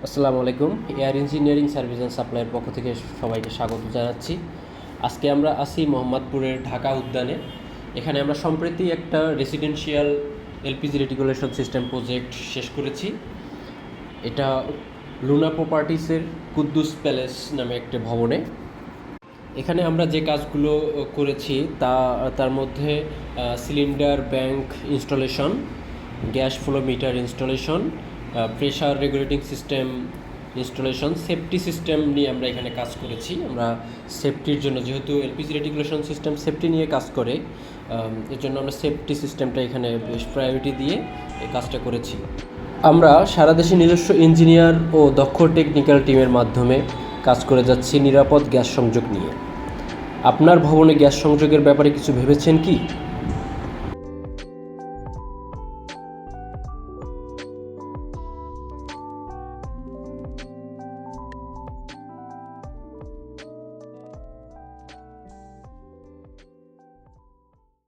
আসসালামু আলাইকুম। Air engineering service and সাপ্লাইয়ের পক্ষ থেকে সবাইকে স্বাগত জানাচ্ছি। আজকে আমরা আছি মোহাম্মদপুরের ঢাকা উদ্যানে। এখানে আমরা সম্প্রতি একটা residential LPG reticulation system project শেষ করেছি। এটা লুনা প্রপার্টিসের কুদ্দুস প্যালেস নামে একটা ভবনে। এখানে আমরা যে কাজগুলো করেছি তার মধ্যে cylinder bank installation, gas flow meter installation, pressure regulating system installation, safety system নিয়ে আমরা এখানে কাজ করেছি। আমরা সেফটির জন্য, যেহেতু এলপিজি রেটিকুলেশন সিস্টেম সেফটি নিয়ে কাজ করে, এর জন্য আমরা সেফটি সিস্টেমটা এখানে বেশ প্রায়োরিটি দিয়ে এই কাজটা করেছি। আমরা সারা দেশে নিজস্ব ইঞ্জিনিয়ার ও দক্ষ টেকনিক্যাল টিমের মাধ্যমে কাজ করে যাচ্ছি নিরাপদ গ্যাস সংযোগ নিয়ে। আপনার ভবনে গ্যাস সংযোগের ব্যাপারে কিছু ভেবেছেন কি?